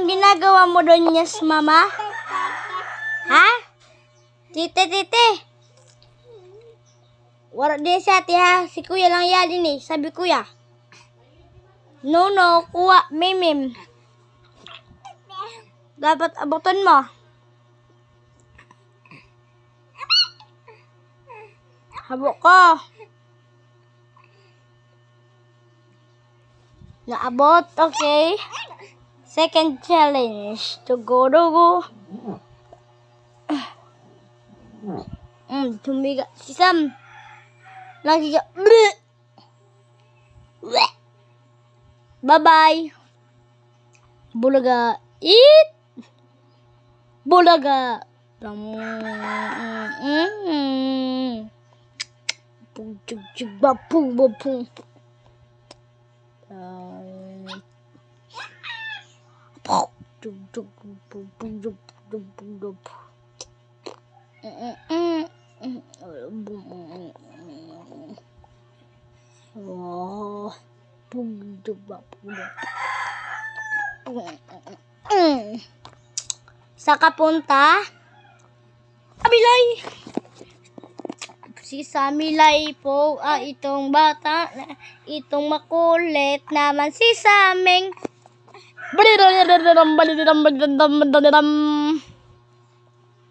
ginagawa mo doon, yes, mama? Ha? Tite. Wala din si ate, ha? Si kuya lang yan din eh. Sabi kuya. No, kuha. Mimim. Dapat abutan mo. Habok ko. Naabot, okay. Second challenge. Tugo. Tumiga. Si Sam. Lagi ka. Bye-bye. Bulaga. Eat. Bulaga. Bapung. Sa kapunta Amilay. Si Samilay po, itong bata, itong makulit naman si Saming.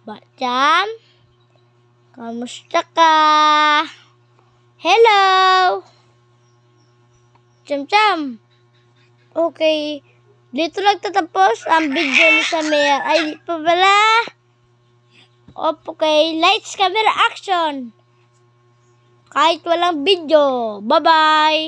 Bacam, kamusta ka? Hello. Cam. Okay, dito lang tatapos ang video ni Samir. Ay, di pa pala. Okay, lights, camera, action. Kahit walang video. Bye-bye.